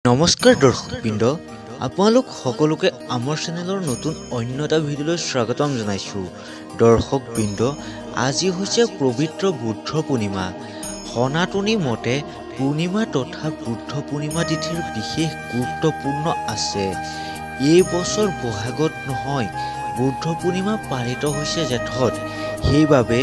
নমস্কাৰ দৰ্শকবৃন্দ, আপোনালোক সকলোকে আমাৰ চেনেলৰ নতুন অন্য এটা ভিডিঅ'লৈ স্বাগতম জনাইছোঁ। দৰ্শকবৃন্দ, আজি হৈছে পবিত্ৰ বুদ্ধ পূৰ্ণিমা। সনাতনী মতে পূৰ্ণিমা তথা বুদ্ধ পূৰ্ণিমা তিথিৰ বিশেষ গুৰুত্বপূৰ্ণ আছে। এই বছৰ বহাগত নহয়, বুদ্ধ পূৰ্ণিমা পালিত হৈছে জেঠত। সেইবাবে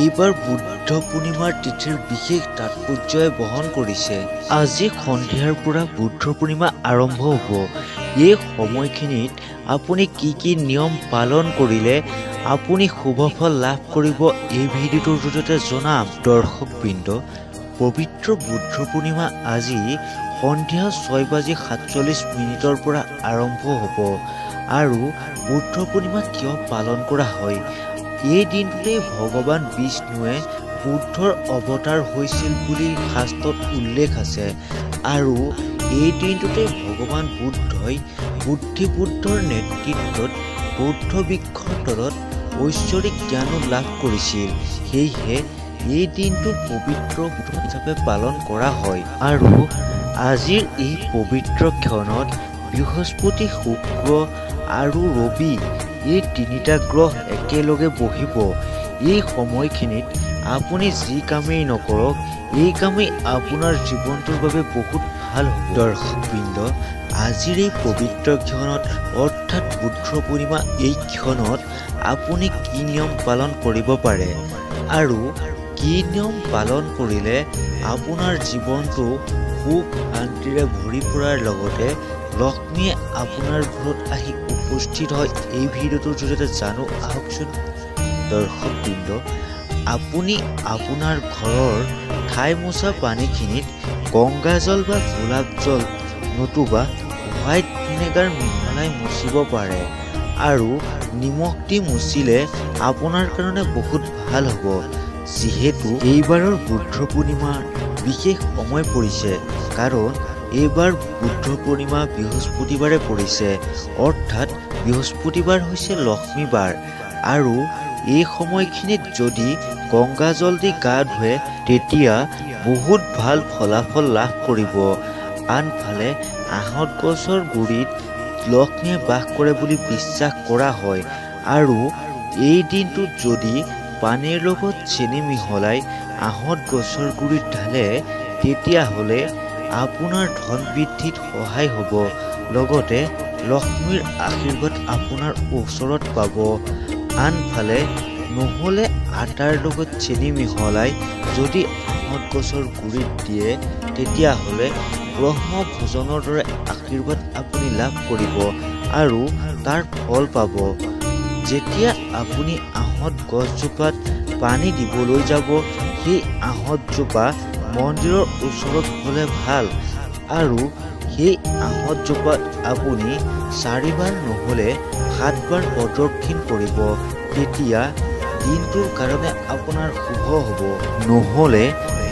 এইবাৰ বুদ্ধ পূৰ্ণিমাৰ তিথিৰ বিশেষ তাৎপৰ্যই বহন কৰিছে। আজি সন্ধিয়াৰ পৰা বুদ্ধ পূৰ্ণিমা আৰম্ভ হ'ব। এই সময়খিনিত আপুনি কি নিয়ম পালন কৰিলে আপুনি শুভফল লাভ কৰিব, এই ভিডিঅ'টোৰ জৰিয়তে জনাম। দৰ্শকবৃন্দ, পবিত্ৰ বুদ্ধ পূৰ্ণিমা আজি সন্ধিয়া 6:47 পৰা আৰম্ভ হ'ব। আৰু বুদ্ধ পূৰ্ণিমা কিয় পালন কৰা হয়? এই দিনটোতে ভগৱান বিষ্ণুৱে বুদ্ধৰ অৱতাৰ হৈছিল বুলি শাস্ত্ৰত উল্লেখ আছে। আৰু এই দিনটোতে ভগৱান বুদ্ধই বুদ্ধিবুদ্ধৰ নেতৃত্বত বৌদ্ধ বৃক্ষৰ তলত ঐশ্বৰিক জ্ঞানো লাভ কৰিছিল। সেয়েহে এই দিনটো পবিত্ৰ হিচাপে পালন কৰা হয়। আৰু আজিৰ এই পবিত্ৰ ক্ষণত বৃহস্পতি, শুক্ৰ আৰু ৰবি এই তিনিটা গ্ৰহ একেলগে বহিব। এই সময়খিনিত আপুনি যি কামেই নকৰক, এই কামেই আপোনাৰ জীৱনটোৰ বাবে বহুত ভাল হ'ব। দৰ্শকবৃন্দ, আজিৰ এই পবিত্ৰ ক্ষণত অৰ্থাৎ বুদ্ধ পূৰ্ণিমা এই ক্ষণত আপুনি কি নিয়ম পালন কৰিব পাৰে আৰু কি নিয়ম পালন কৰিলে আপোনাৰ জীৱনটো সুখ শান্তিৰে ভৰি পৰাৰ লগতে লক্ষ্মীয়ে আপোনাৰ ঘৰত আহি উপস্থিত হয়, এই ভিডিঅ'টোৰ জৰিয়তে জানো আহকচোন। দৰ্শকবৃন্দ, আপুনি আপোনাৰ ঘৰৰ ঠাই মোচা পানীখিনিত গংগাজল বা গোলাপ জল নতুবা হোৱাইট ভিনেগাৰ মিহলাই মুচিব পাৰে। আৰু নিমখ দি মুচিলে আপোনাৰ কাৰণে বহুত ভাল হ'ব। যিহেতু এইবাৰৰ বুদ্ধ পূৰ্ণিমাৰ বিশেষ সময় পৰিছে, কাৰণ এইবাৰ বুদ্ধ পূৰ্ণিমা বৃহস্পতিবাৰে পৰিছে। অৰ্থাৎ বৃহস্পতিবাৰ হৈছে লক্ষ্মীবাৰ। আৰু এই সময়খিনিত যদি গংগাজল দি গা ধুৱে তেতিয়া বহুত ভাল ফলাফল লাভ কৰিব। আনফালে আঁহত গছৰ গুৰিত লক্ষ্মীয়ে বাস কৰে বুলি বিশ্বাস কৰা হয়। আৰু এই দিনটোত যদি পানীৰ লগত চেনি মিহলাই আঁহত গছৰ গুৰিত ঢালে তেতিয়াহ'লে আপোনাৰ ধন বৃদ্ধিত সহায় হ'ব, লগতে লক্ষ্মীৰ আশীৰ্বাদ আপোনাৰ ওচৰত পাব। আনফালে নহ'লে আটাৰ লগত চেনি মিহলাই যদি আঁহত গছৰ গুৰিত দিয়ে তেতিয়াহ'লে ব্ৰহ্ম ভোজনৰ দৰে আশীৰ্বাদ আপুনি লাভ কৰিব আৰু তাৰ ফল পাব। যেতিয়া আপুনি আঁহত গছজোপাত পানী দিবলৈ যাব, সেই আঁহতজোপা মন্দিৰৰ ওচৰত হ'লে ভাল। আৰু সেই আঁহতজোপাত আপুনি 4 বাৰ নহ'লে 7 বাৰ প্ৰদক্ষিণ কৰিব। তেতিয়া দিনটোৰ কাৰণে আপোনাৰ শুভ হ'ব। নহ'লে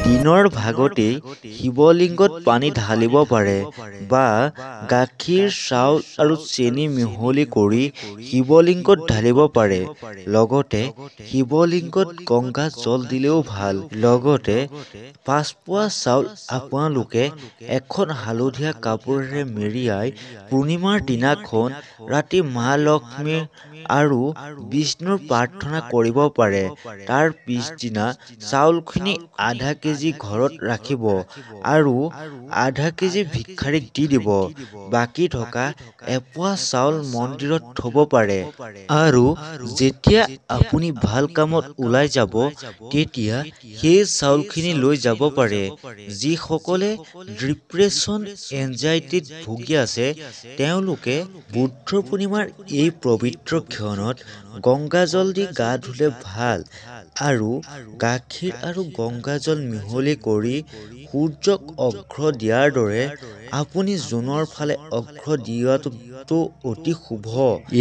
দিনৰ ভাগতেই শিৱলিংগত পানী ঢালিব পাৰে বা গাখীৰ, চাউল আৰু চেনি মিহলি কৰি শিৱলিংগত ঢালিব পাৰে। লগতে শিৱলিংগত গংগা জল দিলেও ভাল। লগতে 5 পোৱা চাউল আপোনালোকে এখন হালধীয়া কাপোৰেৰে মেৰিয়াই পূৰ্ণিমাৰ দিনাখন ৰাতি মা লক্ষ্মী আৰু বিষ্ণুৰ প্ৰাৰ্থনা কৰিব পাৰে। তাৰ পিছদিনা চাউলখিনি আধা কেজি ঘৰত ৰাখিব আৰু আধা কেজি ভিক্ষাৰীক দি দিব। বাকী থকা 1 পোৱা চাউল মন্দিৰত থ'ব পাৰে। আৰু যেতিয়া আপুনি ভাল কামত ওলাই যাব তেতিয়া সেই চাউলখিনি লৈ যাব পাৰে। যিসকলে ডিপ্ৰেছন, এনজাইটিত ভুগি আছে তেওঁলোকে বুদ্ধ পূৰ্ণিমাৰ এই পবিত্ৰ ক্ষণত গংগাজল দি গা ধুলে ভাল। আৰু গাখীৰ আৰু গংগাজল মিহলি কৰি সূৰ্যক অৰ্ঘ্য দিয়াৰ দৰে আপুনি জোনৰ ফালে অৰ্ঘ্য দিয়াটো অতি শুভ।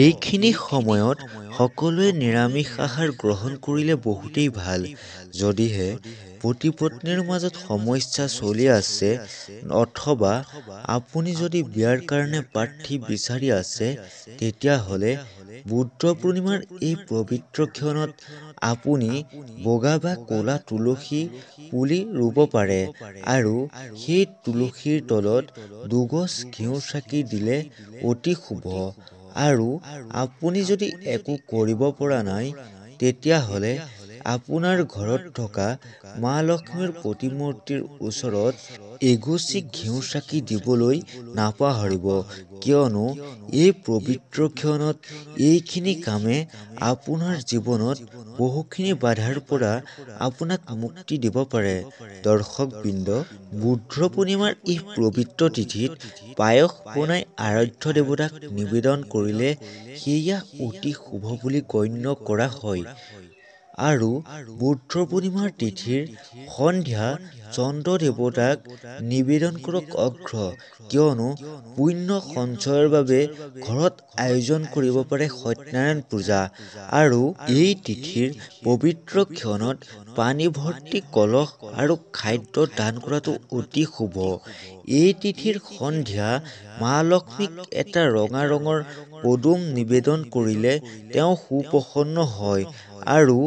এইখিনি সময়ত সকলোৱে নিৰামিষ আহাৰ গ্ৰহণ কৰিলে বহুতেই ভাল। যদিহে পতি পত্নীৰ মাজত সমস্যা চলি আছে অথবা আপুনি যদি বিয়াৰ কাৰণে প্ৰাৰ্থী বিচাৰি আছে তেতিয়াহ'লে বুদ্ধ পূৰ্ণিমাৰ এই পবিত্ৰ ক্ষণত আপুনি বগা বা ক'লা তুলসী পুলি ৰুব পাৰে আৰু সেই তুলসীৰ তলত দুগজ ঘিউ চাকি দিলে অতি শুভ। আৰু আপুনি যদি একো কৰিব পৰা নাই তেতিয়াহ'লে আপোনাৰ ঘৰত থকা মা লক্ষ্মীৰ প্ৰতিমূৰ্তিৰ ওচৰত এগছি ঘিউ চাকি দিবলৈ নাপাহৰিব, কিয়নো এই পবিত্ৰ ক্ষণত এইখিনি কামে আপোনাৰ জীৱনত বহুখিনি বাধাৰ পৰা আপোনাক মুক্তি দিব পাৰে। দৰ্শকবৃন্দ, বুদ্ধ পূৰ্ণিমাৰ এই পবিত্ৰ তিথিত পায়স বনাই আৰাধ্য দেৱতাক নিবেদন কৰিলে সেয়া অতি শুভ বুলি গণ্য কৰা হয়। আৰু বুদ্ধ পূৰ্ণিমাৰ তিথিৰ সন্ধ্যা চন্দ্ৰ দেৱতাক নিবেদন কৰক অঘ্ৰ, কিয়নো পুণ্য সঞ্চয়ৰ বাবে ঘৰত আয়োজন কৰিব পাৰে সত্যনাৰায়ণ পূজা। আৰু এই তিথিৰ পবিত্ৰ ক্ষণত পানী ভৰ্তি কলহ আৰু খাদ্য দান কৰাটো অতি শুভ। এই তিথিৰ সন্ধ্যা মা লক্ষ্মীক এটা ৰঙা ৰঙৰ পদুম নিবেদন কৰিলে তেওঁ সুপ্ৰসন্ন হয়। আৰু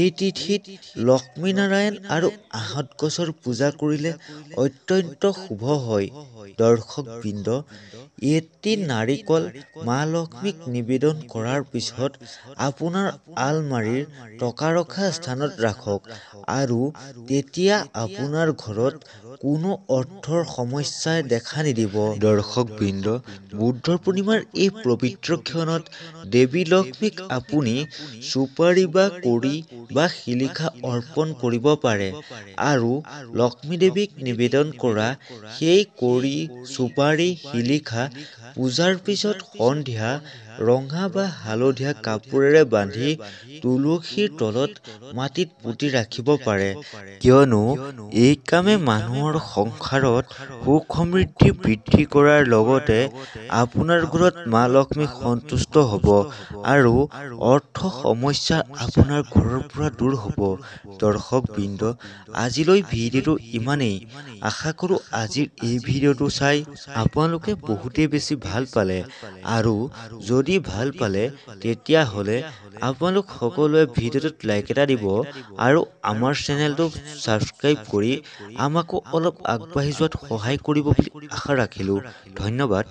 এই তিথিত লক্ষ্মীনাৰায়ণ আৰু আহঁত গছৰ পূজা কৰিলে অত্যন্ত শুভ হয়। দৰ্শকবৃন্দ, এটি নাৰিকল মা লক্ষ্মীক নিবেদন কৰাৰ পিছত আপোনাৰ আলমাৰীৰ টকা ৰখা স্থানত ৰাখক আৰু তেতিয়া আপোনাৰ ঘৰত কোনো অৰ্থৰ সমস্যাই দেখা নিদিব। দৰ্শকবৃন্দ, বুদ্ধ পূৰ্ণিমাৰ এই পবিত্ৰ ক্ষণত দেৱী লক্ষ্মীক আপুনি চুপাৰী বা কৰি বা শিলিখা অৰ্পণ কৰিব পাৰে আৰু লক্ষ্মী দেৱীক নিবেদন কৰা সেই কৰি, চুপাৰী, শিলিখা পূজাৰ পিছত সন্ধ্যা ৰঙা বা হালধীয়া কাপোৰেৰে বান্ধি তুলসীৰ তলত মাটিত পুতি ৰাখিব পাৰে, কিয়নো এই কামে মানুহৰ সংসাৰত সুখ সমৃদ্ধি বৃদ্ধি কৰাৰ লগতে আপোনাৰ ঘৰত মা লক্ষ্মী সন্তুষ্ট হ'ব আৰু অৰ্থ সমস্যা আপোনাৰ ঘৰৰ পৰা দূৰ হ'ব। দৰ্শকবৃন্দ, আজিলৈ ভিডিঅ'টো ইমানেই। আশা কৰোঁ আজিৰ এই ভিডিঅ'টো চাই আপোনালোকে বহুতেই বেছি ভাল পালে। আৰু যদি ভাল পালে তেতিয়াহ'লে আপোনালোক সকলোৱে ভিডিঅ'টোত লাইক এটা দিব আৰু আমাৰ চেনেলটো ছাবস্ক্ৰাইব কৰি আমাকো অলপ আগবাঢ়ি যোৱাত সহায় কৰিব বুলি আশা ৰাখিলোঁ। ধন্যবাদ।